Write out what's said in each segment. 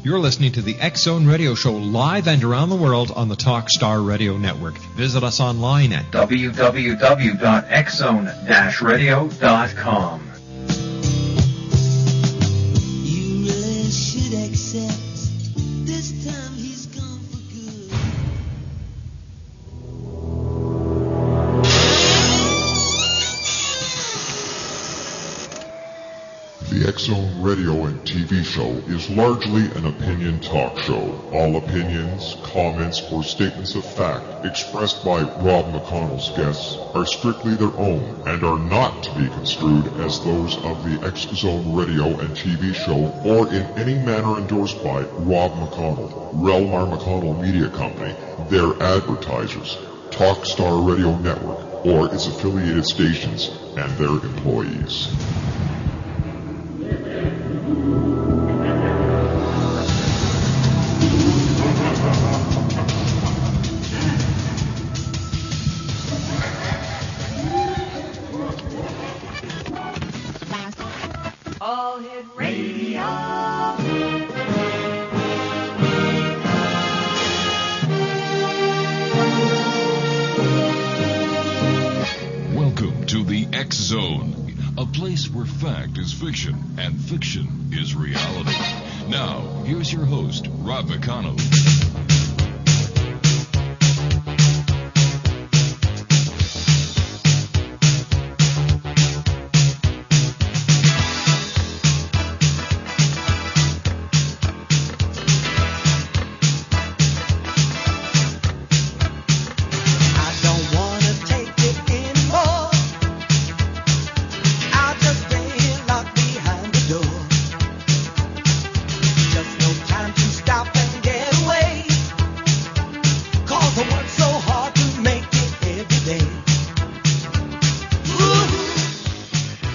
You're listening to the X Zone Radio Show live and around the world on the Talkstar Radio Network. Visit us online at www.xzone-radio.com. You really should accept this time he's gone for good. The X Zone radio and TV show is largely an opinion talk show. All opinions, comments, or statements of fact expressed by Rob McConnell's guests are strictly their own and are not to be construed as those of the X Zone radio and TV show or in any manner endorsed by Rob McConnell, REL-MAR McConnell Media Company, their advertisers, Talkstar Radio Network, or its affiliated stations and their employees. All Hit Radio. Welcome to the X Zone, a place where fact is fiction and fiction is reality. Now, here's your host, Rob McConnell.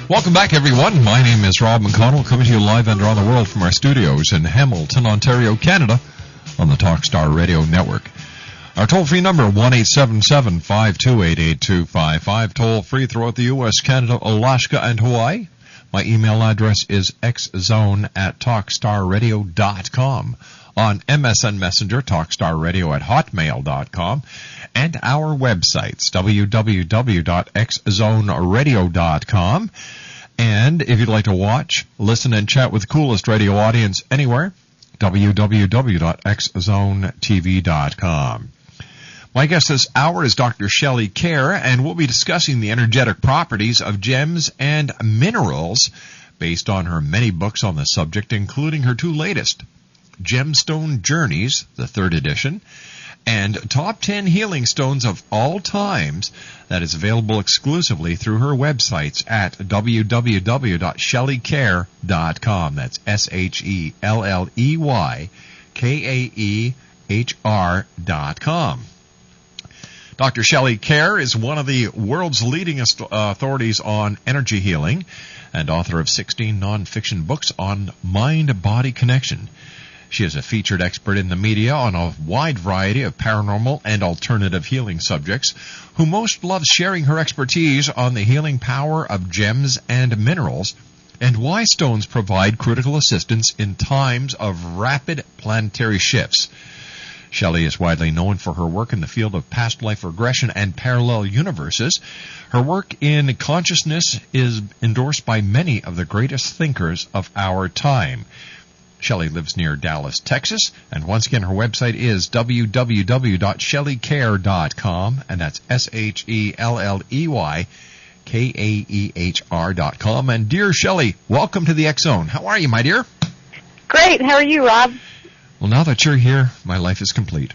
Welcome back, everyone. My name is Rob McConnell, coming to you live and around the world from our studios in Hamilton, Ontario, Canada, on the Talkstar Radio Network. Our toll-free number, 1-877-528-8255, toll-free throughout the U.S., Canada, Alaska, and Hawaii. My email address is xzone@talkstarradio.com. On MSN Messenger, talkstarradio@hotmail.com. And our websites, www.xzoneradio.com. And if you'd like to watch, listen, and chat with the coolest radio audience anywhere, www.xzonetv.com. My guest this hour is Dr. SHELLEY KAEHR, and we'll be discussing the energetic properties of gems and minerals based on her many books on the subject, including her two latest, Gemstone Journeys, the 3rd edition, and Top 10 Healing Stones of All Times, that is available exclusively through her websites at www.SHELLEYKAEHR.com. That's SHELLEYKAEHR.com. Dr. SHELLEY KAEHR is one of the world's leading authorities on energy healing and author of 16 non-fiction books on mind-body connection. She is a featured expert in the media on a wide variety of paranormal and alternative healing subjects, who most loves sharing her expertise on the healing power of gems and minerals and why stones provide critical assistance in times of rapid planetary shifts. Shelley is widely known for her work in the field of past life regression and parallel universes. Her work in consciousness is endorsed by many of the greatest thinkers of our time. Shelley lives near Dallas, Texas, and once again her website is www.SHELLEYKAEHR.com, and that's SHELLEYKAEHR.com. And dear Shelley, welcome to the X Zone. How are you, my dear? Great. How are you, Rob? Well, now that you're here, my life is complete.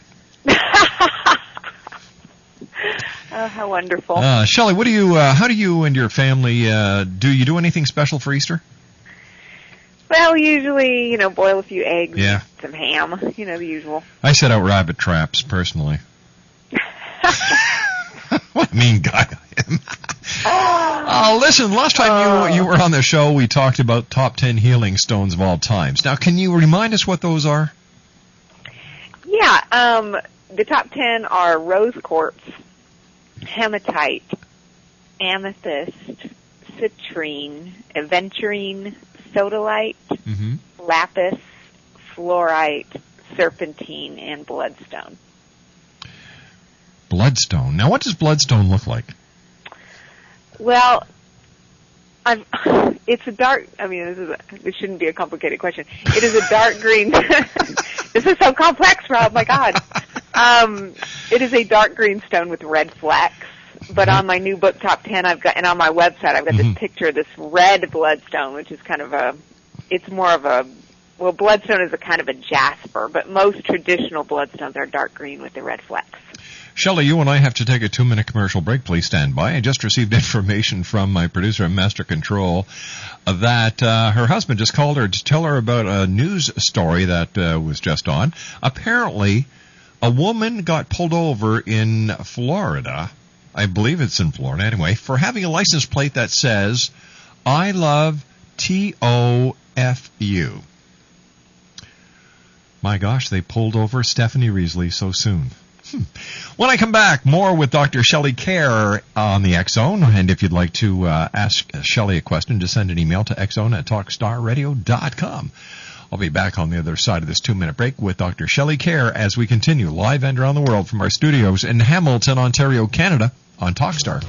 Oh, how wonderful. Shelley, what do you? How do you and your family do? You do anything special for Easter? Well, usually, boil a few eggs, yeah, some ham, the usual. I set out rabbit traps, personally. What a mean guy I am. Listen, last time you were on the show, we talked about top 10 healing stones of all times. Now, can you remind us what those are? Yeah, the top 10 are rose quartz, hematite, amethyst, citrine, aventurine, sodalite, lapis, fluorite, serpentine, and bloodstone. Bloodstone. Now, what does bloodstone look like? Well, it's a dark, this shouldn't be a complicated question. It is a dark green. This is so complex, Rob, my God. It is a dark green stone with red flecks. But on my new book, Top 10, and on my website, I've got this picture of this red bloodstone, which is kind of bloodstone is a kind of a jasper, but most traditional bloodstones are dark green with the red flecks. Shelley, you and I have to take a 2-minute commercial break. Please stand by. I just received information from my producer at Master Control that her husband just called her to tell her about a news story that was just on. Apparently, a woman got pulled over in Florida, I believe it's in Florida anyway, for having a license plate that says, I love TOFU. My gosh, they pulled over Stephanie Riesly so soon. When I come back, more with Dr. Shelley KAEHR on the X-Zone. And if you'd like to ask Shelley a question, just send an email to xzone@talkstarradio.com. I'll be back on the other side of this 2-minute break with Dr. Shelley KAEHR as we continue live and around the world from our studios in Hamilton, Ontario, Canada on Talkstar.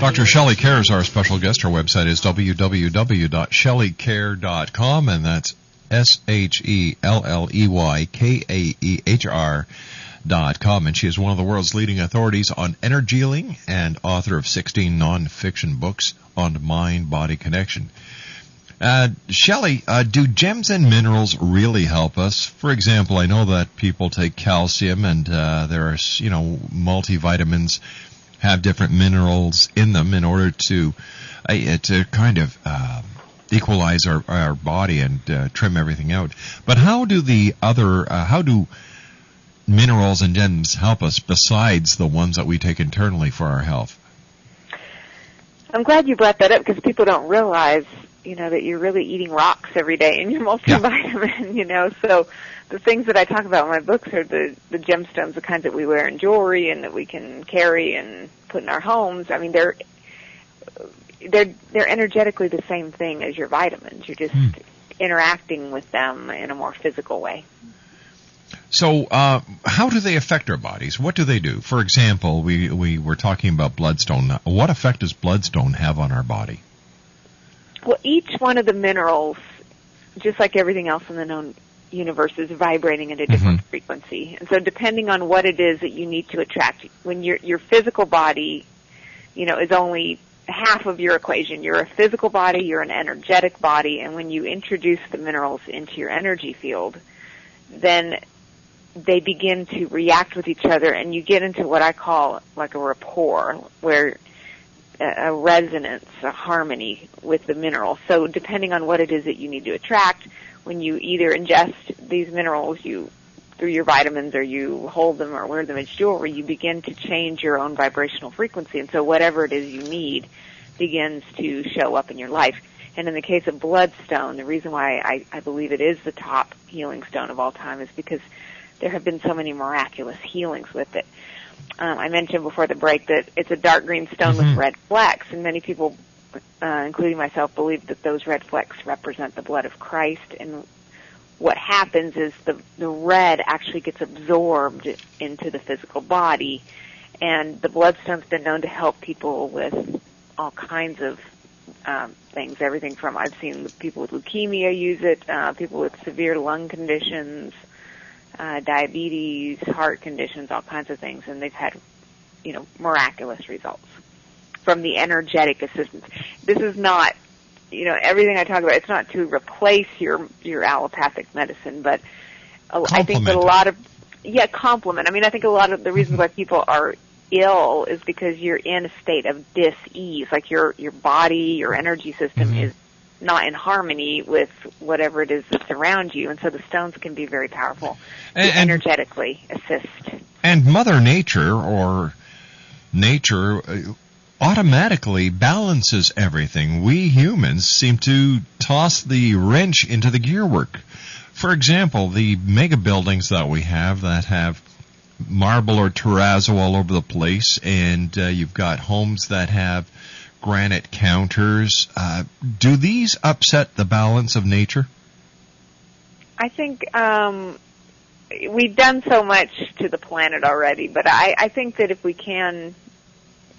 Dr. Shelley KAEHR is our special guest. Her website is www.shelleykaehr.com, and that's SHELLEYKAEHR.com. And she is one of the world's leading authorities on energy healing and author of 16 non-fiction books on mind-body connection. Shelley, do gems and minerals really help us? For example, I know that people take calcium, and there are, multivitamins have different minerals in them in order to kind of equalize our body and trim everything out. But how do how do minerals and gems help us besides the ones that we take internally for our health? I'm glad you brought that up because people don't realize, that you're really eating rocks every day in your multivitamin, so the things that I talk about in my books are the gemstones, the kinds that we wear in jewelry and that we can carry and put in our homes. I mean, they're energetically the same thing as your vitamins. You're just interacting with them in a more physical way. So how do they affect our bodies? What do they do? For example, we were talking about bloodstone. What effect does bloodstone have on our body? Well, each one of the minerals, just like everything else in the known universe, is vibrating at a different frequency. And so depending on what it is that you need to attract, when your physical body, is only half of your equation. You're a physical body, you're an energetic body, and when you introduce the minerals into your energy field, then they begin to react with each other, and you get into what I call like a rapport, where a resonance, a harmony with the minerals. So depending on what it is that you need to attract, when you either ingest these minerals through your vitamins or you hold them or wear them as jewelry, you begin to change your own vibrational frequency. And so whatever it is you need begins to show up in your life. And in the case of bloodstone, the reason why I believe it is the top healing stone of all time is because there have been so many miraculous healings with it. I mentioned before the break that it's a dark green stone with red flecks, and many people, including myself, believe that those red flecks represent the blood of Christ. And what happens is the red actually gets absorbed into the physical body, and the bloodstone's been known to help people with all kinds of things, everything from, I've seen people with leukemia use it, people with severe lung conditions, diabetes, heart conditions, all kinds of things, and they've had, miraculous results from the energetic assistance. This is not, everything I talk about, it's not to replace your allopathic medicine, but I think that a lot of, complement. I mean, I think a lot of the reasons why people are ill is because you're in a state of dis-ease, like your body, your energy system is not in harmony with whatever it is that's around you. And so the stones can be very powerful to energetically assist. And Mother Nature, or nature, automatically balances everything. We humans seem to toss the wrench into the gearwork. For example, the mega buildings that we have that have marble or terrazzo all over the place, and you've got homes that have granite counters. Do these upset the balance of nature? I think we've done so much to the planet already, but I think that if we can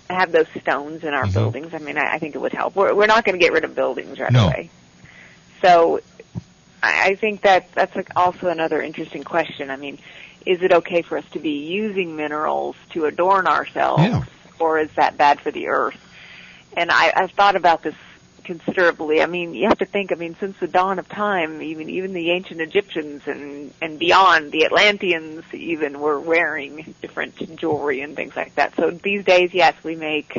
have those stones in our buildings, I mean, I think it would help. We're not going to get rid of buildings right away. So I think that's also another interesting question. I mean, is it okay for us to be using minerals to adorn ourselves, or is that bad for the earth? And I've thought about this considerably. I mean, you have to think, I mean, since the dawn of time, even the ancient Egyptians and beyond, the Atlanteans even were wearing different jewelry and things like that. So these days, yes, we make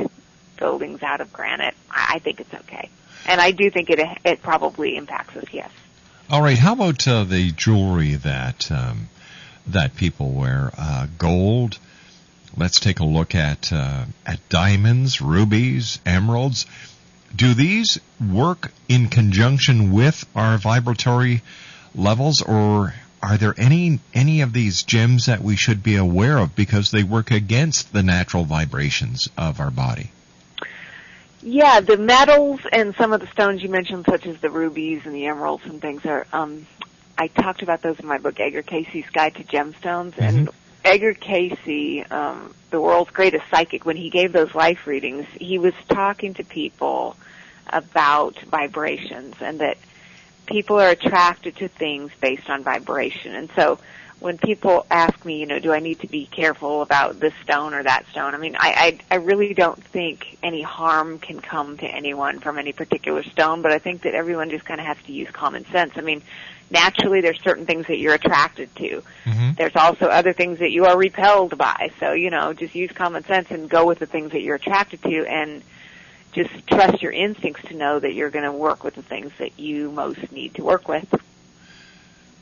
buildings out of granite. I think it's okay. And I do think it probably impacts us, yes. All right, how about the jewelry that people wear? Gold. Let's take a look at diamonds, rubies, emeralds. Do these work in conjunction with our vibratory levels, or are there any of these gems that we should be aware of because they work against the natural vibrations of our body? Yeah, the metals and some of the stones you mentioned, such as the rubies and the emeralds and things, are. I talked about those in my book, Edgar Cayce's Guide to Gemstones, and Edgar Cayce, the world's greatest psychic, when he gave those life readings, he was talking to people about vibrations and that people are attracted to things based on vibration. And so when people ask me, do I need to be careful about this stone or that stone, I mean, I really don't think any harm can come to anyone from any particular stone, but I think that everyone just kind of has to use common sense. I mean, naturally, there's certain things that you're attracted to. There's also other things that you are repelled by. So, just use common sense and go with the things that you're attracted to, and just trust your instincts to know that you're going to work with the things that you most need to work with.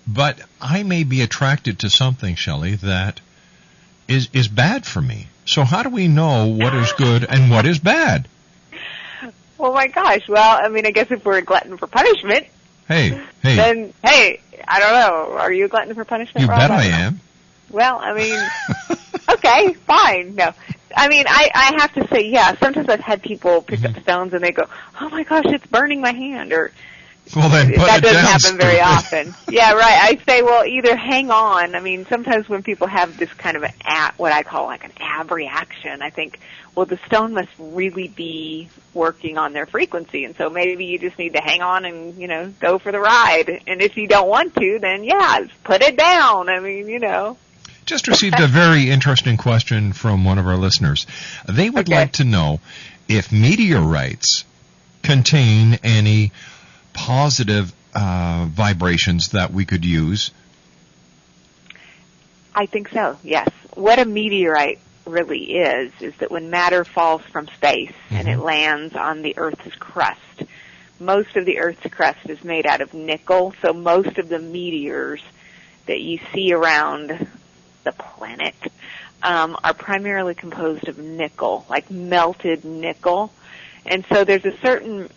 But I may be attracted to something, Shelley, that is bad for me. So how do we know what is good and what is bad? Oh, my gosh. Well, I mean, I guess if we're a glutton for punishment, Hey. Then, I don't know. Are you a glutton for punishment, You Rob? bet I am. Well, I mean, okay, fine. No. I mean, I have to say, yeah, sometimes I've had people pick up stones and they go, oh my gosh, it's burning my hand, or well, then put that it doesn't down, happen very often. Yeah, right. I say, well, either hang on. I mean, sometimes when people have this kind of what I call like an ab reaction, I think, well, the stone must really be working on their frequency, and so maybe you just need to hang on and, go for the ride. And if you don't want to, then, yeah, put it down. I mean, Just received a very interesting question from one of our listeners. They would like to know if meteorites contain any positive vibrations that we could use. I think so, yes. What a meteorite really is that when matter falls from space and it lands on the Earth's crust, most of the Earth's crust is made out of nickel, so most of the meteors that you see around the planet are primarily composed of nickel, like melted nickel. And so there's a certain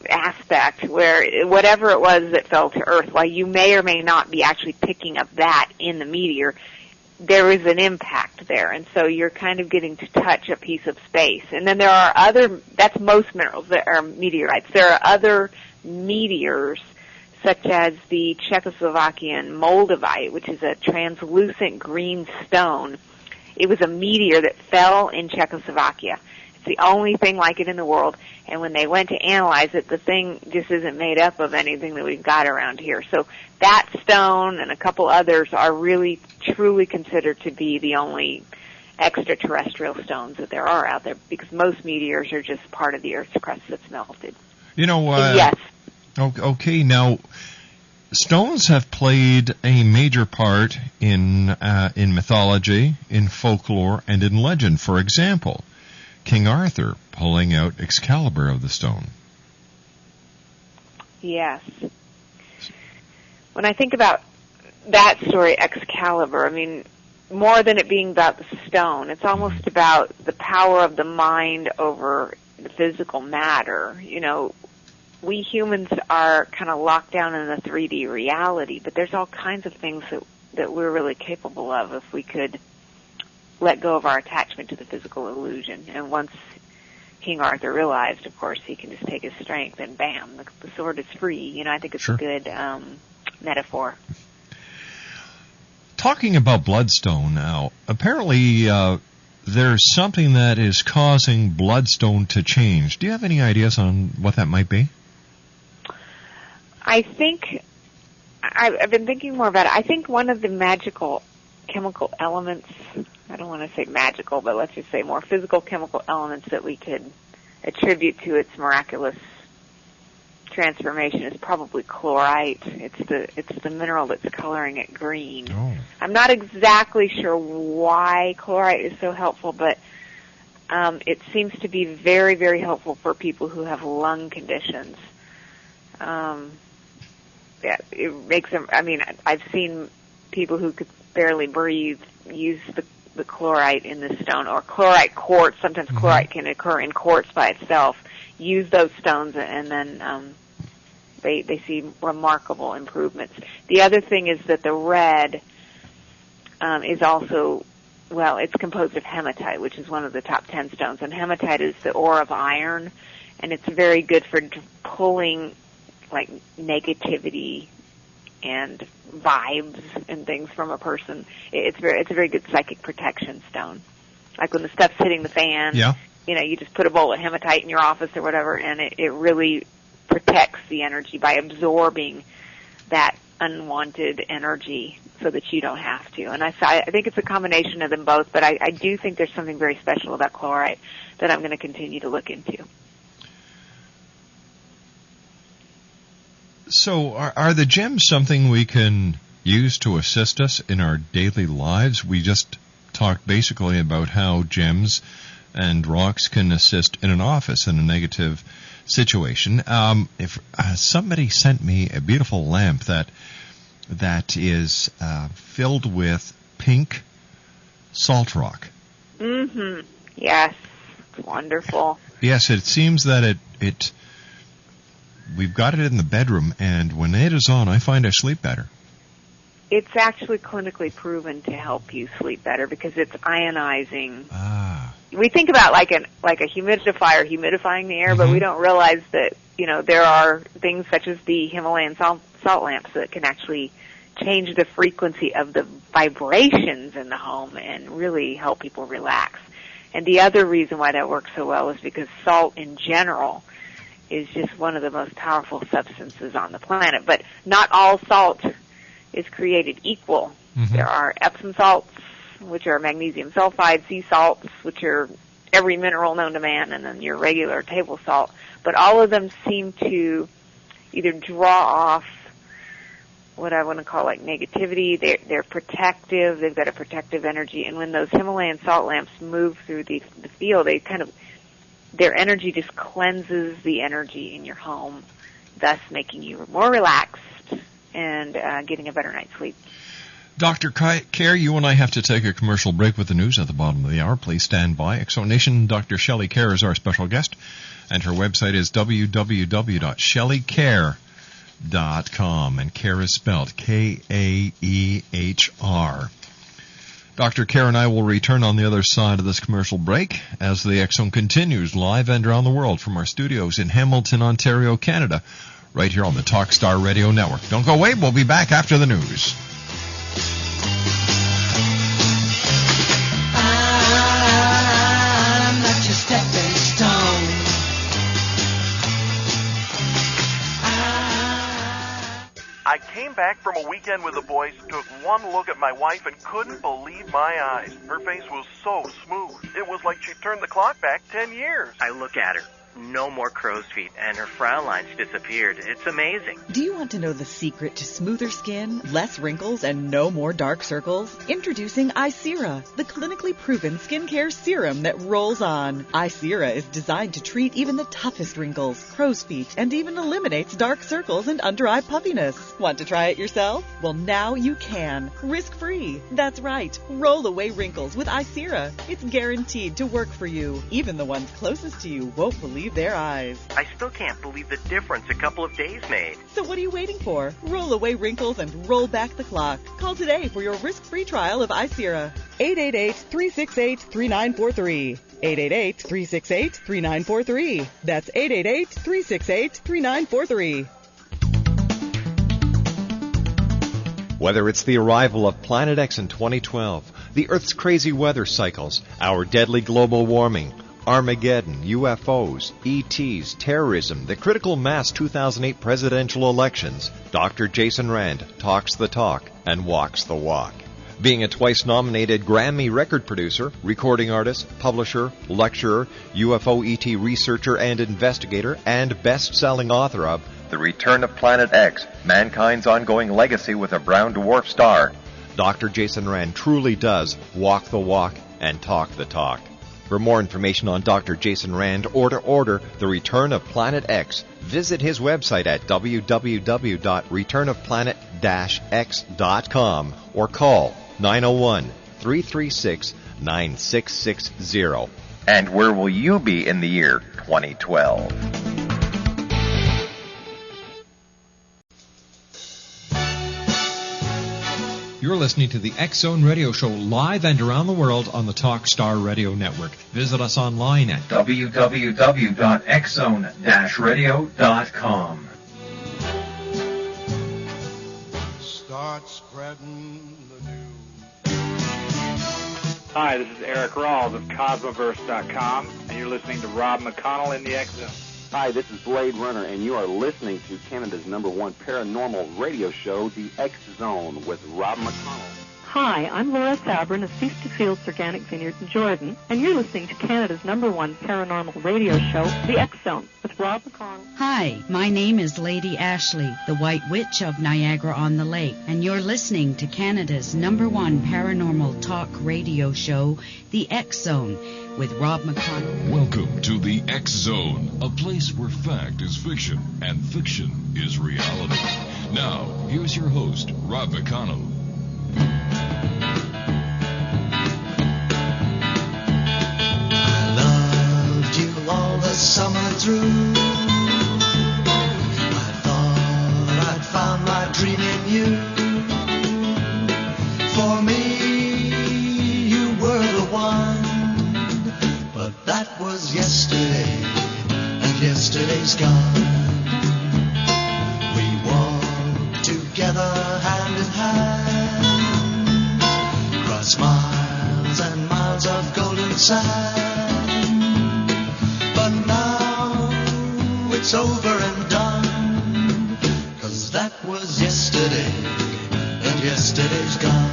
aspect where whatever it was that fell to Earth, while you may or may not be actually picking up that in the meteor, there is an impact there, and so you're kind of getting to touch a piece of space. And then there are that's most minerals that are meteorites. There are other meteors, such as the Czechoslovakian moldavite, which is a translucent green stone. It was a meteor that fell in Czechoslovakia. It's the only thing like it in the world, and when they went to analyze it, the thing just isn't made up of anything that we've got around here. So that stone and a couple others are really, truly considered to be the only extraterrestrial stones that there are out there, because most meteors are just part of the Earth's crust that's melted. Yes. Okay, now, stones have played a major part in mythology, in folklore, and in legend. For example, King Arthur pulling out Excalibur of the stone. Yes. When I think about that story, Excalibur, I mean, more than it being about the stone, it's almost about the power of the mind over the physical matter. You know, we humans are kind of locked down in a 3D reality, but there's all kinds of things that we're really capable of if we could let go of our attachment to the physical illusion. And once King Arthur realized, of course, he can just take his strength and bam, the sword is free. You know, I think it's a good metaphor. Talking about bloodstone now, apparently there's something that is causing bloodstone to change. Do you have any ideas on what that might be? I think I've been thinking more about it. I think one of the magical chemical elements, I don't want to say magical, but let's just say more physical chemical elements that we could attribute to its miraculous transformation is probably chlorite. It's the mineral that's coloring it green. Oh. I'm not exactly sure why chlorite is so helpful, but it seems to be very, very helpful for people who have lung conditions. Yeah, it makes them, I mean, I've seen people who could barely breathe use the chlorite in the stone, or chlorite quartz. Sometimes chlorite can occur in quartz by itself. Use those stones, and then they see remarkable improvements. The other thing is that the red is also, well, it's composed of hematite, which is one of the top 10 stones. And hematite is the ore of iron, and it's very good for pulling like negativity and vibes and things from a person. It's a very good psychic protection stone. Like when the stuff's hitting the fan, you know, you just put a bowl of hematite in your office or whatever, and it really protects the energy by absorbing that unwanted energy so that you don't have to. And I think it's a combination of them both, but I do think there's something very special about chlorite that I'm going to continue to look into. So are the gems something we can use to assist us in our daily lives? We just talked basically about how gems and rocks can assist in an office in a negative situation. If somebody sent me a beautiful lamp that is filled with pink salt rock. Mm-hmm. Yes. It's wonderful. Yes, it seems that it we've got it in the bedroom, and when it is on, I find I sleep better. It's actually clinically proven to help you sleep better because it's ionizing. We think about like a humidifier humidifying the air, but we don't realize that, you know, there are things such as the Himalayan salt lamps that can actually change the frequency of the vibrations in the home and really help people relax. And the other reason why that works so well is because salt in general is just one of the most powerful substances on the planet. But not all salt is created equal. There are Epsom salts, which are magnesium sulfide, sea salts, which are every mineral known to man, and then your regular table salt. But all of them seem to either draw off what I want to call like negativity. They're protective. They've got a protective energy. And when those Himalayan salt lamps move through the field, they kind of, their energy just cleanses the energy in your home, thus making you more relaxed and getting a better night's sleep. Dr. KAEHR, you and I have to take a commercial break with the news at the bottom of the hour. Please stand by. Exonation, Dr. SHELLEY KAEHR is our special guest, and her website is www.shelleykaehr.com, and KAEHR is spelled Kaehr. Dr. KAEHR and I will return on the other side of this commercial break as the X Zone continues live and around the world from our studios in Hamilton, Ontario, Canada, right here on the Talkstar Radio Network. Don't go away. We'll be back after the news. I'm not your stepping stone. I came back from a weekend with the boys, took one look at my wife, and couldn't believe my eyes. Her face was so smooth. It was like she turned the clock back 10 years. I look at her. no more crow's feet, and her frown lines disappeared. It's amazing. Do you want to know the secret to smoother skin, less wrinkles, and no more dark circles? Introducing iSera, the clinically proven skincare serum that rolls on. iSera is designed to treat even the toughest wrinkles, crow's feet, and even eliminates dark circles and under-eye puffiness. Want to try it yourself? Well, now you can. Risk-free. That's right. Roll away wrinkles with iSera. It's guaranteed to work for you. Even the ones closest to you won't believe their eyes. I still can't believe the difference a couple of days made. So what are you waiting for? Roll away wrinkles and roll back the clock. Call today for your risk-free trial of iSera. 888-368-3943. 888-368-3943. That's 888-368-3943. Whether it's the arrival of Planet X in 2012, the Earth's crazy weather cycles, our deadly global warming, Armageddon, UFOs, ETs, terrorism, the critical mass 2008 presidential elections, Dr. Jason Rand talks the talk and walks the walk. Being a twice-nominated Grammy record producer, recording artist, publisher, lecturer, UFO ET researcher and investigator, and best-selling author of The Return of Planet X, Mankind's Ongoing Legacy with a Brown Dwarf Star, Dr. Jason Rand truly does walk the walk and talk the talk. For more information on Dr. Jason Rand or to order The Return of Planet X, visit his website at www.returnofplanet-x.com or call 901-336-9660. And where will you be in the year 2012? You're listening to the X Zone Radio Show live and around the world on the Talkstar Radio Network. Visit us online at www.xzone-radio.com. Start spreading the news. Hi, this is Eric Rawls of Cosmoverse.com, and you're listening to Rob McConnell in the X Zone. Hi, this is Blade Runner, and you are listening to Canada's #1 paranormal radio show, The X Zone, with Rob McConnell. Hi, I'm Laura Sabrin of Feast to Fields Organic Vineyards in Jordan, and you're listening to Canada's #1 paranormal radio show, The X Zone, with Rob McConnell. Hi, my name is Lady Ashley, the White Witch of Niagara-on-the-Lake, and you're listening to Canada's #1 paranormal talk radio show, The X Zone, with Rob McConnell. Welcome to the X Zone, a place where fact is fiction and fiction is reality. Now, here's your host, Rob McConnell. I loved you all the summer through. I thought I'd found my dream in you. For me, you were the one. But that was yesterday, and yesterday's gone. We walked together hand in hand, across miles and miles of golden sand. But now it's over and done, 'cause that was yesterday, and yesterday's gone.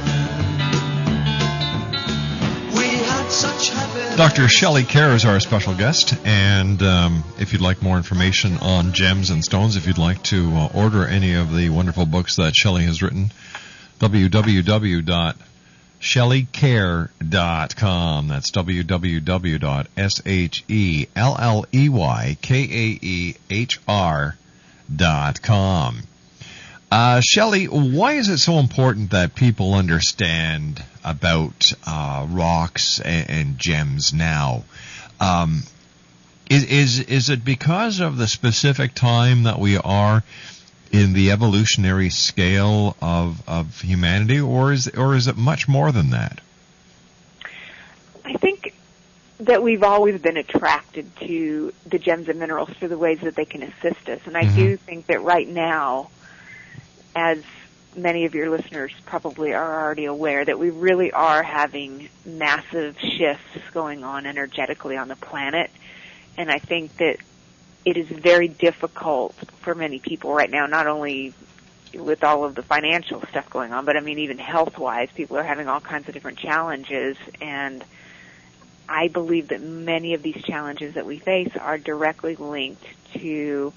Dr. Shelley KAEHR is our special guest, and if you'd like more information on gems and stones, if you'd like to order any of the wonderful books that Shelley has written, www.SHELLEYKAEHR.com. That's www.SHELLEYKAEHR.com. Shelley, why is it so important that people understand about rocks and gems now? Is it because of the specific time that we are in the evolutionary scale of humanity, or is it much more than that? I think that we've always been attracted to the gems and minerals for the ways that they can assist us, and I do think that right now, as many of your listeners probably are already aware, that we really are having massive shifts going on energetically on the planet. And I think that it is very difficult for many people right now, not only with all of the financial stuff going on, but I mean even health-wise, people are having all kinds of different challenges. And I believe that many of these challenges that we face are directly linked to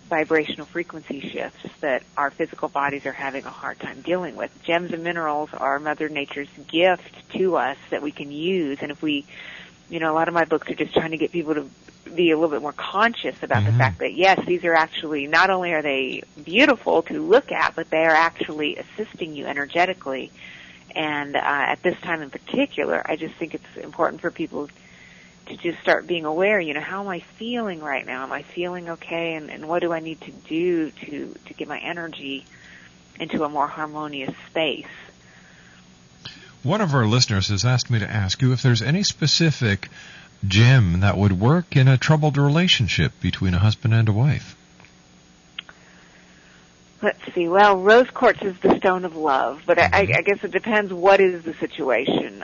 vibrational frequency shifts that our physical bodies are having a hard time dealing with. Gems and minerals are Mother Nature's gift to us that we can use, and if we, a lot of my books are just trying to get people to be a little bit more conscious about the fact that, yes, these are actually, not only are they beautiful to look at, but they are actually assisting you energetically. And at this time in particular, I just think it's important for people to just start being aware, how am I feeling right now? Am I feeling okay? And what do I need to do to get my energy into a more harmonious space? One of our listeners has asked me to ask you if there's any specific gem that would work in a troubled relationship between a husband and a wife. Let's see. Well, rose quartz is the stone of love, but I guess it depends what is the situation.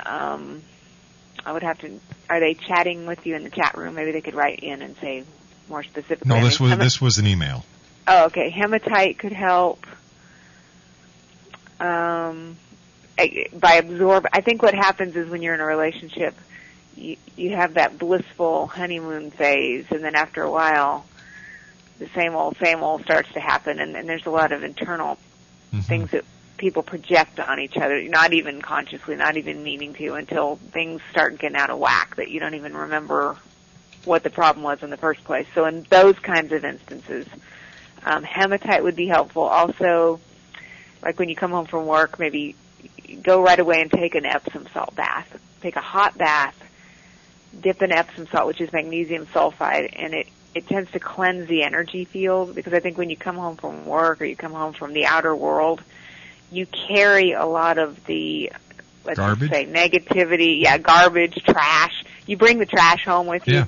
I would have to. Are they chatting with you in the chat room? Maybe they could write in and say more specifically. No, this was an email. Oh, okay. Hematite could help. By absorb. I think what happens is when you're in a relationship, you have that blissful honeymoon phase, and then after a while, the same old starts to happen, and there's a lot of internal things that people project on each other, not even consciously, not even meaning to, until things start getting out of whack that you don't even remember what the problem was in the first place. So in those kinds of instances, hematite would be helpful. Also, like when you come home from work, maybe go right away and take an Epsom salt bath. Take a hot bath, dip in Epsom salt, which is magnesium sulfide, and it tends to cleanse the energy field, because I think when you come home from work or you come home from the outer world, you carry a lot of the, let's say, negativity, garbage, trash. You bring the trash home with you.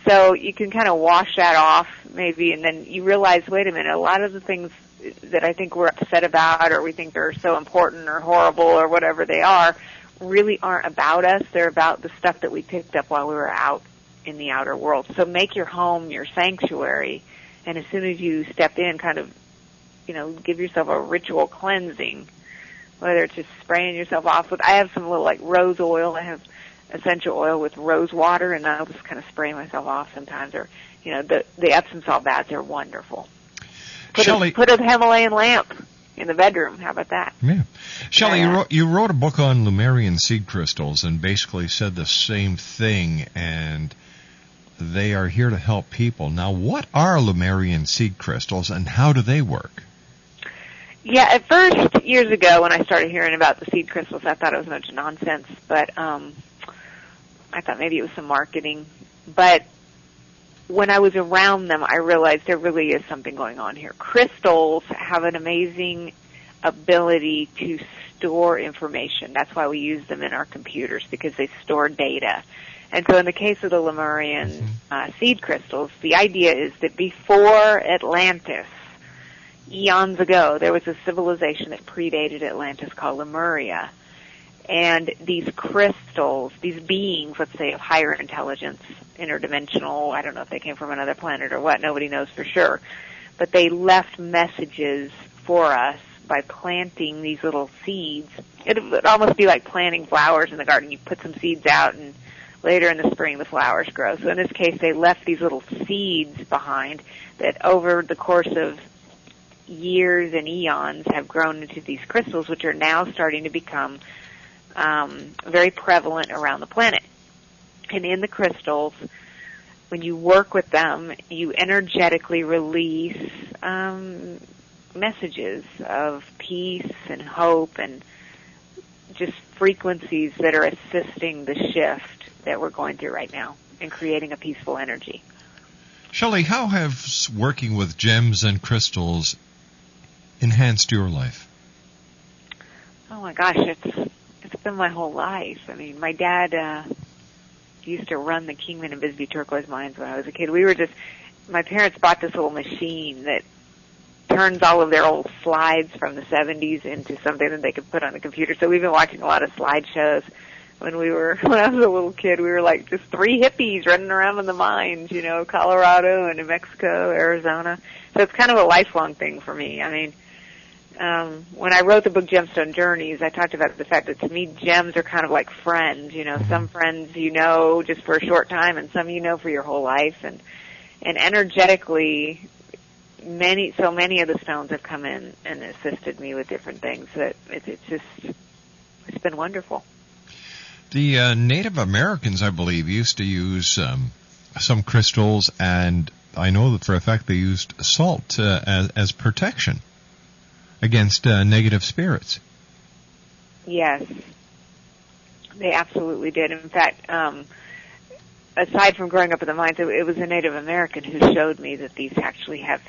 So you can kind of wash that off maybe, and then you realize, wait a minute, a lot of the things that I think we're upset about or we think are so important or horrible or whatever they are really aren't about us. They're about the stuff that we picked up while we were out in the outer world. So make your home your sanctuary, and as soon as you step in, kind of, give yourself a ritual cleansing, whether it's just spraying yourself off with, I have some little like rose oil. I have essential oil with rose water, and I'll just kind of spray myself off sometimes, or, the Epsom salt baths are wonderful. Put a Himalayan lamp in the bedroom. How about that? Yeah. Shelley, you wrote a book on Lemurian seed crystals and basically said the same thing, and they are here to help people. Now, what are Lemurian seed crystals, and how do they work? Yeah, at first, years ago, when I started hearing about the seed crystals, I thought it was a bunch of nonsense, but I thought maybe it was some marketing. But when I was around them, I realized there really is something going on here. Crystals have an amazing ability to store information. That's why we use them in our computers, because they store data. And so in the case of the Lemurian seed crystals, the idea is that before Atlantis, eons ago, there was a civilization that predated Atlantis called Lemuria. And these crystals, these beings, let's say, of higher intelligence, interdimensional, I don't know if they came from another planet or what, nobody knows for sure, but they left messages for us by planting these little seeds. It would almost be like planting flowers in the garden. You put some seeds out, and later in the spring the flowers grow. So in this case, they left these little seeds behind that over the course of years and eons have grown into these crystals, which are now starting to become very prevalent around the planet. And in the crystals, when you work with them, you energetically release messages of peace and hope and just frequencies that are assisting the shift that we're going through right now and creating a peaceful energy. Shelley, how has working with gems and crystals enhanced your life? Oh my gosh, it's been my whole life. I mean, my dad used to run the Kingman and Bisbee turquoise mines when I was a kid. My parents bought this little machine that turns all of their old slides from the 70s into something that they could put on a computer. So we've been watching a lot of slideshows. When I was a little kid, we were like just three hippies running around in the mines, Colorado and New Mexico, Arizona. So it's kind of a lifelong thing for me. I mean, when I wrote the book Gemstone Journeys, I talked about the fact that to me gems are kind of like friends. You know, some friends you know just for a short time, and some you know for your whole life. And energetically, so many of the stones have come in and assisted me with different things that it's been wonderful. The Native Americans, I believe, used to use some crystals, and I know that for a fact they used salt as protection against negative spirits. Yes, they absolutely did. In fact, aside from growing up in the mines, it was a Native American who showed me that these actually have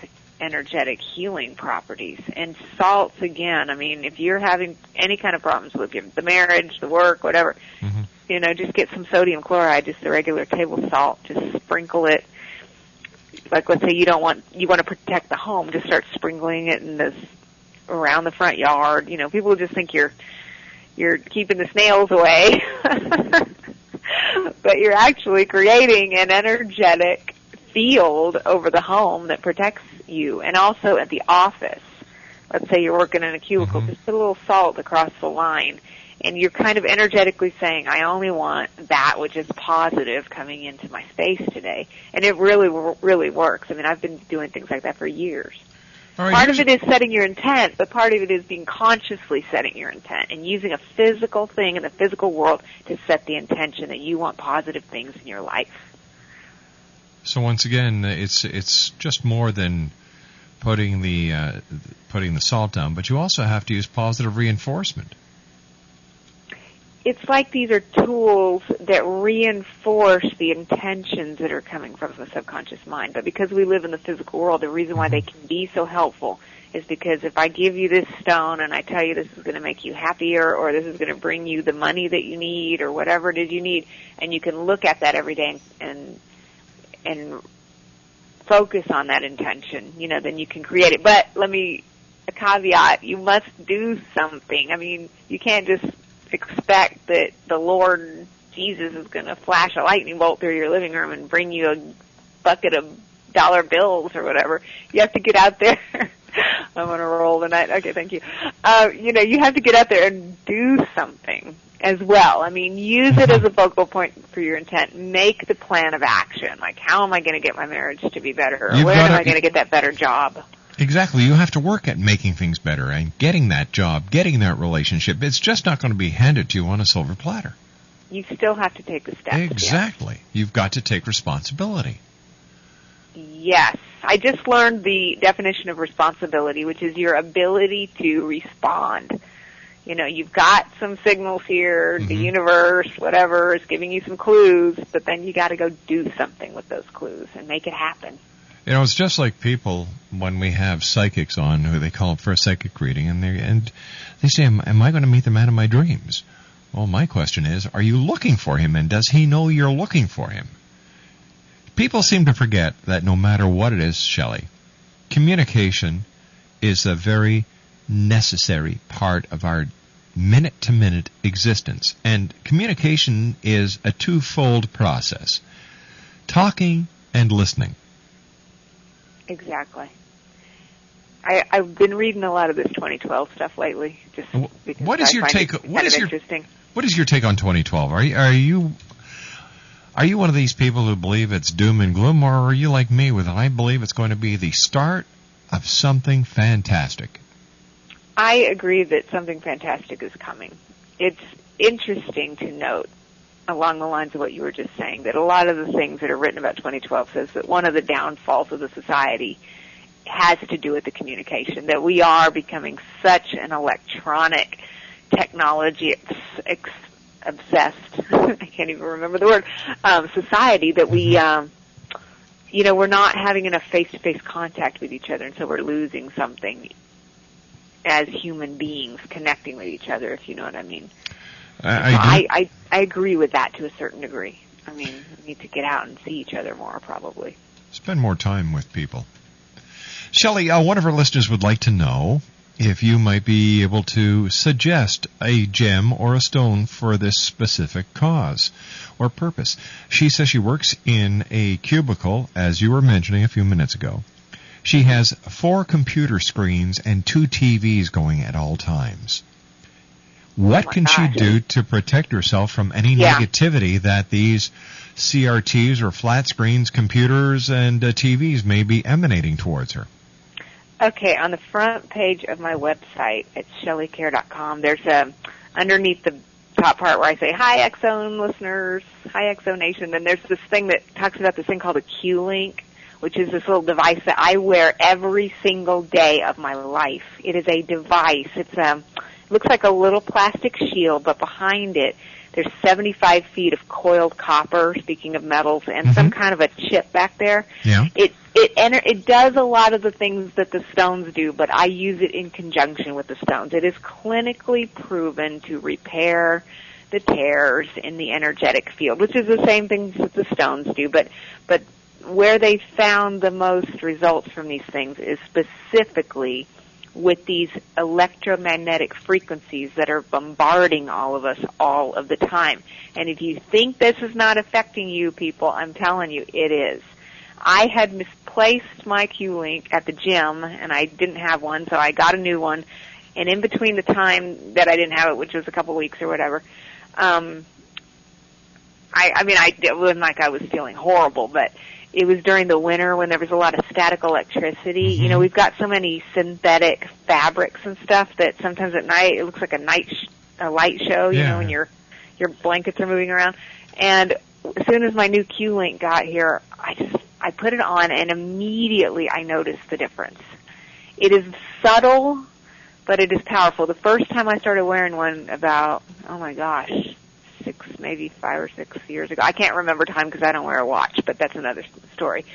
energetic healing properties. And salts, again, I mean, if you're having any kind of problems with the marriage, the work, whatever, you know, just get some sodium chloride, just the regular table salt, just sprinkle it. Like, let's say you want to protect the home, just start sprinkling it in around the front yard. You know, people just think you're keeping the snails away, but you're actually creating an energetic field over the home that protects you. And also at the office, let's say you're working in a cubicle, just put a little salt across the line, and you're kind of energetically saying, I only want that which is positive coming into my space today. And it really, really works. I mean, I've been doing things like that for years. All right, part of it is setting your intent, but part of it is being consciously setting your intent and using a physical thing in the physical world to set the intention that you want positive things in your life. So once again, it's just more than putting the salt down, but you also have to use positive reinforcement. It's like these are tools that reinforce the intentions that are coming from the subconscious mind. But because we live in the physical world, the reason why they can be so helpful is because if I give you this stone and I tell you this is going to make you happier, or this is going to bring you the money that you need, or whatever it is you need, and you can look at that every day and focus on that intention, you know, then you can create it. But a caveat, you must do something. I mean, you can't just expect that the Lord Jesus is going to flash a lightning bolt through your living room and bring you a bucket of dollar bills or whatever. You have to get out there. I'm on a roll tonight. Okay, thank you. You know, you have to get out there and do something as well. I mean, use it as a focal point for your intent. Make the plan of action. Like, how am I going to get my marriage to be better? Or where am I going to get that better job? Exactly. You have to work at making things better and getting that job, getting that relationship. It's just not going to be handed to you on a silver platter. You still have to take the steps. Exactly. Yeah. You've got to take responsibility. Yes. I just learned the definition of responsibility, which is your ability to respond. You know, you've got some signals here, the universe, whatever, is giving you some clues, but then you got to go do something with those clues and make it happen. You know, it's just like people when we have psychics on who they call up for a psychic reading, and they say, am I going to meet the man of my dreams? Well, my question is, are you looking for him, and does he know you're looking for him? People seem to forget that no matter what it is, Shelley, communication is a very necessary part of our minute-to-minute existence. And communication is a twofold process, talking and listening. Exactly. I've been reading a lot of this 2012 stuff lately, just because what is your take? What is your interesting. What is your take on 2012? Are you one of these people who believe it's doom and gloom, or are you like me with I believe it's going to be the start of something fantastic? I agree that something fantastic is coming. It's interesting to note, along the lines of what you were just saying, that a lot of the things that are written about 2012 says that one of the downfalls of the society has to do with the communication, that we are becoming such an electronic technology obsessed, I can't even remember the word, society, that we, we're not having enough face-to-face contact with each other, and so we're losing something as human beings connecting with each other, if you know what I mean. I agree with that to a certain degree. I mean, we need to get out and see each other more, probably. Spend more time with people. Shelley, one of our listeners would like to know if you might be able to suggest a gem or a stone for this specific cause or purpose. She says she works in a cubicle, as you were mentioning a few minutes ago. She has 4 computer screens and 2 TVs going at all times. What can she do to protect herself from any negativity that these CRTs or flat screens, computers, and TVs may be emanating towards her? Okay, on the front page of my website at SHELLEYCARE.com, there's underneath the top part where I say, hi, X-Zone listeners, hi, X-Zone Nation, then there's this thing that talks about this thing called a Q-Link, which is this little device that I wear every single day of my life. It is a device. It looks like a little plastic shield, but behind it, there's 75 feet of coiled copper, speaking of metals, and some kind of a chip back there. Yeah. It does a lot of the things that the stones do, but I use it in conjunction with the stones. It is clinically proven to repair the tears in the energetic field, which is the same things that the stones do, but where they found the most results from these things is specifically with these electromagnetic frequencies that are bombarding all of us all of the time. And if you think this is not affecting you people, I'm telling you, it is. I had misplaced my Q-Link at the gym, and I didn't have one, so I got a new one. And in between the time that I didn't have it, which was a couple of weeks or whatever, it wasn't like I was feeling horrible, but it was during the winter when there was a lot of static electricity. You know, we've got so many synthetic fabrics and stuff that sometimes at night it looks like a light show, you know, when your blankets are moving around. And as soon as my new Q-Link got here, I put it on and immediately I noticed the difference. It is subtle, but it is powerful. The first time I started wearing one about, maybe 5 or 6 years ago. I can't remember time because I don't wear a watch, but that's another story.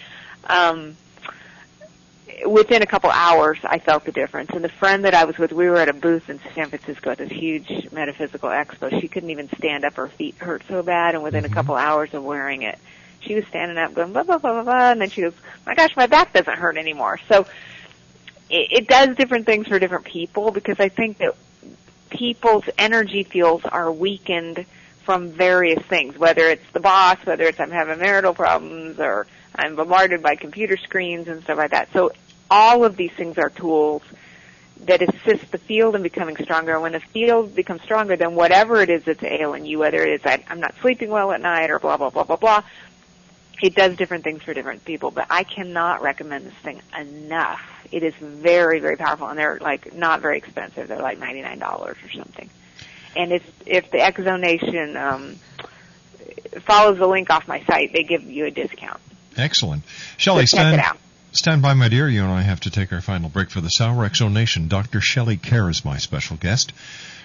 Within a couple hours, I felt the difference. And the friend that I was with, we were at a booth in San Francisco at this huge metaphysical expo. She couldn't even stand up. Her feet hurt so bad. And within a couple hours of wearing it, she was standing up going, blah, blah, blah, blah, blah. And then she goes, my gosh, my back doesn't hurt anymore. So it does different things for different people because I think that people's energy fields are weakened from various things, whether it's the boss, whether it's I'm having marital problems, or I'm bombarded by computer screens and stuff like that. So all of these things are tools that assist the field in becoming stronger. When the field becomes stronger, then whatever it is that's ailing you, whether it is I'm not sleeping well at night or blah, blah, blah, blah, blah, it does different things for different people. But I cannot recommend this thing enough. It is very, very powerful, and they're like not very expensive. They're like $99 or something. And if the X-Zone Nation follows the link off my site, they give you a discount. Excellent. Shelley, stand by, my dear. You and I have to take our final break for this hour. X-Zone Nation, Dr. Shelley KAEHR is my special guest.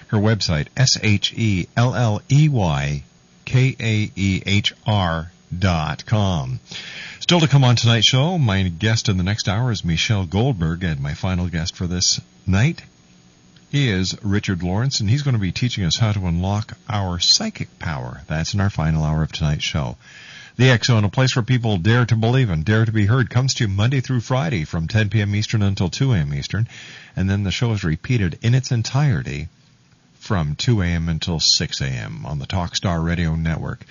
Her website, SHELLEYKAEHR.com. Still to come on tonight's show, my guest in the next hour is Michelle Goldberg, and my final guest for this night, he is Richard Lawrence, and he's going to be teaching us how to unlock our psychic power. That's in our final hour of tonight's show. The X-Zone, a place where people dare to believe and dare to be heard, comes to you Monday through Friday from 10 p.m. Eastern until 2 a.m. Eastern, and then the show is repeated in its entirety from 2 a.m. until 6 a.m. on the Talkstar Radio Network.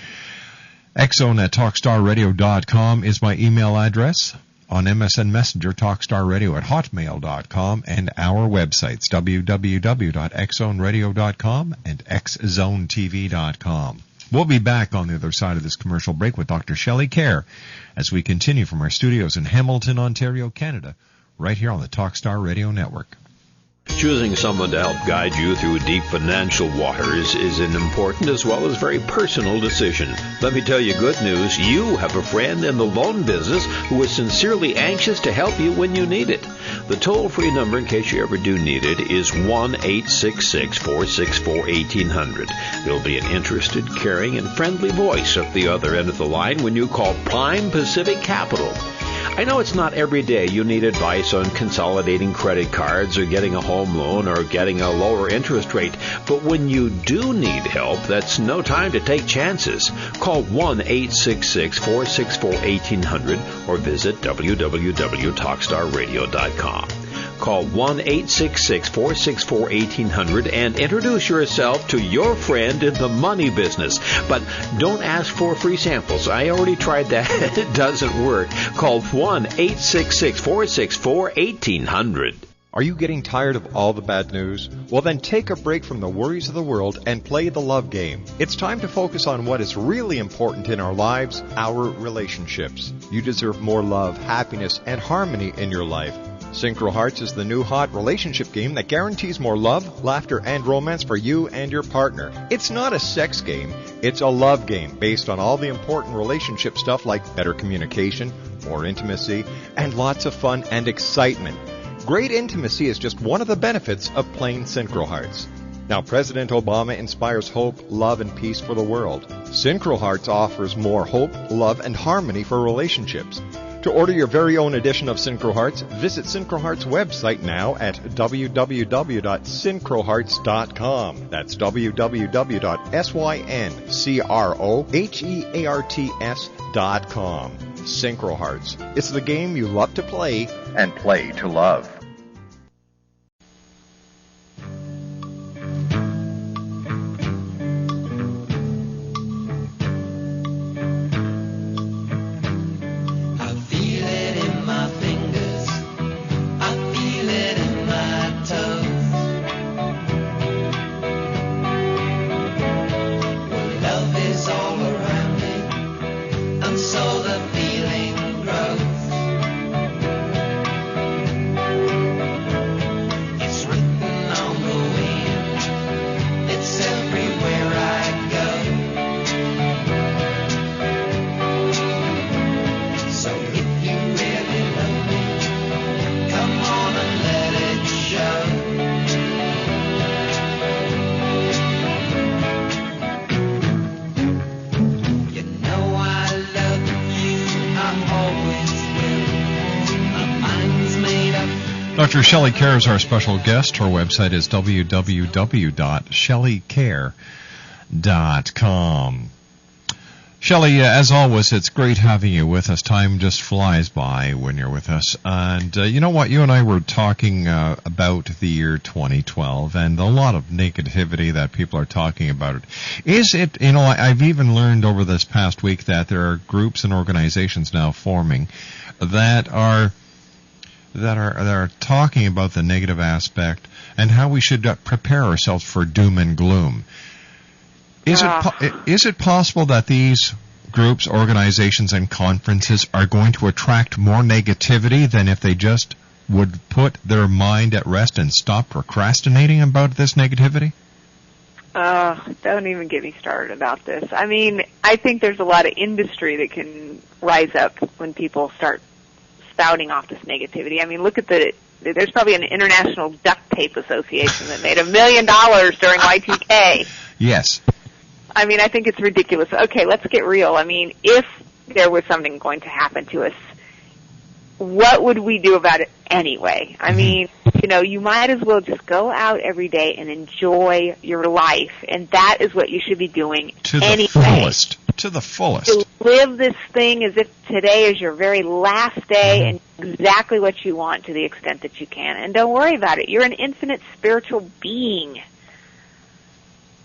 X-Zone at TalkStarRadio.com is my email address. On MSN Messenger, TalkStarRadio at Hotmail.com, and our websites, www.xzoneradio.com and xzonetv.com. We'll be back on the other side of this commercial break with Dr. Shelley KAEHR as we continue from our studios in Hamilton, Ontario, Canada, right here on the Talkstar Radio Network. Choosing someone to help guide you through deep financial waters is an important as well as very personal decision. Let me tell you good news. You have a friend in the loan business who is sincerely anxious to help you when you need it. The toll-free number, in case you ever do need it, is 1-866-464-1800. There will be an interested, caring, and friendly voice at the other end of the line when you call Prime Pacific Capital. I know it's not every day you need advice on consolidating credit cards or getting a home loan or getting a lower interest rate, but when you do need help, that's no time to take chances. Call 1-866-464-1800 or visit www.talkstarradio.com. Call 1-866-464-1800 and introduce yourself to your friend in the money business. But don't ask for free samples. I already tried that. It doesn't work. Call 1-866-464-1800. Are you getting tired of all the bad news? Well, then take a break from the worries of the world and play the love game. It's time to focus on what is really important in our lives, our relationships. You deserve more love, happiness, and harmony in your life. Synchro Hearts is the new hot relationship game that guarantees more love, laughter, and romance for you and your partner. It's not a sex game, it's a love game based on all the important relationship stuff like better communication, more intimacy, and lots of fun and excitement. Great intimacy is just one of the benefits of playing Synchro Hearts. Now, President Obama inspires hope, love, and peace for the world. Synchro Hearts offers more hope, love, and harmony for relationships. To order your very own edition of Synchro Hearts, visit Synchro Hearts' website now at www.syncrohearts.com. That's www.syncrohearts.com. Synchro Hearts. It's the game you love to play and play to love. Dr. Shelley KAEHR is our special guest. Her website is www.SHELLEYKAEHR.com. Shelley, as always, it's great having you with us. Time just flies by when you're with us. And you know what? You and I were talking about the year 2012 and a lot of negativity that people are talking about it. Is it, you know, I've even learned over this past week that there are groups and organizations now forming that are talking about the negative aspect and how we should prepare ourselves for doom and gloom. Is it possible that these groups, organizations, and conferences are going to attract more negativity than if they just would put their mind at rest and stop procrastinating about this negativity? Don't even get me started about this. I mean, I think there's a lot of industry that can rise up when people start spouting off this negativity. I mean, there's probably an International Duct Tape Association that made $1 million during Y2K. Yes. I mean, I think it's ridiculous. Okay, let's get real. I mean, if there was something going to happen to us, what would we do about it anyway? I mean, you know, you might as well just go out every day and enjoy your life, and that is what you should be doing anyway. To the fullest. To live this thing as if today is your very last day and exactly what you want to the extent that you can. And don't worry about it. You're an infinite spiritual being.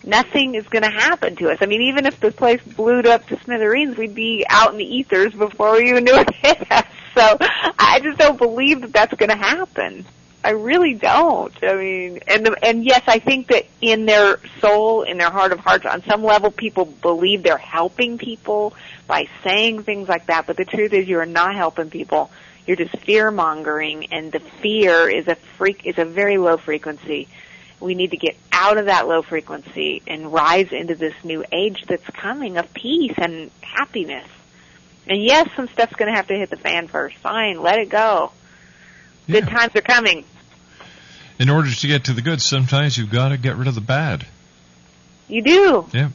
Nothing is going to happen to us. I mean, even if the place blew up to smithereens, we'd be out in the ethers before we even knew it hit us. So I just don't believe that that's going to happen. I really don't. I mean, and yes, I think that in their soul, in their heart of hearts, on some level, people believe they're helping people by saying things like that. But the truth is, you are not helping people. You're just fear mongering, and the fear is a very low frequency. We need to get out of that low frequency and rise into this new age that's coming of peace and happiness. And yes, some stuff's going to have to hit the fan first. Fine, let it go. Good times are coming. In order to get to the good, sometimes you've got to get rid of the bad. You do. Yeah.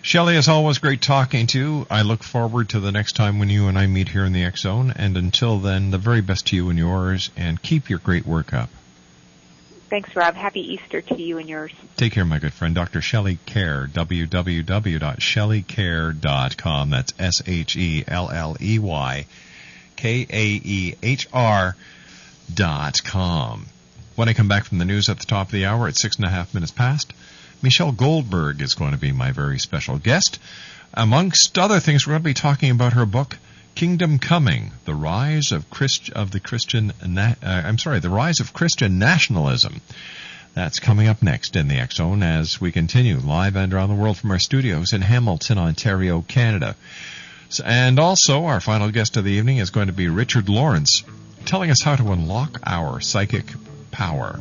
Shelley, as always, great talking to you. I look forward to the next time when you and I meet here in the X Zone. And until then, the very best to you and yours, and keep your great work up. Thanks, Rob. Happy Easter to you and yours. Take care, my good friend. Dr. Shelley KAEHR, www.SHELLEYKAEHR.com. That's SHELLEY, KAEHR.com. When I come back from the news at the top of the hour at 6.5 minutes past, Michelle Goldberg is going to be my very special guest. Amongst other things, we're going to be talking about her book, Kingdom Coming: The Rise of Christian Nationalism. That's coming up next in the X Zone as we continue live and around the world from our studios in Hamilton, Ontario, Canada. And also, our final guest of the evening is going to be Richard Lawrence, telling us how to unlock our psychic power.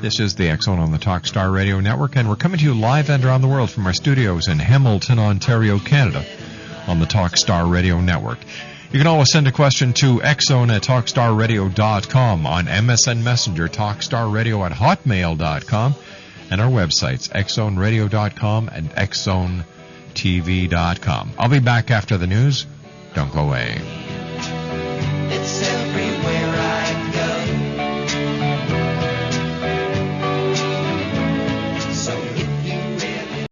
This is the X Zone on the Talkstar Radio Network, and we're coming to you live and around the world from our studios in Hamilton, Ontario, Canada, on the Talkstar Radio Network. You can always send a question to xzone@talkstarradio.com, on MSN Messenger, talkstarradio@hotmail.com, and our websites, xzoneradio.com and xzonetv.com. I'll be back after the news. Don't go away.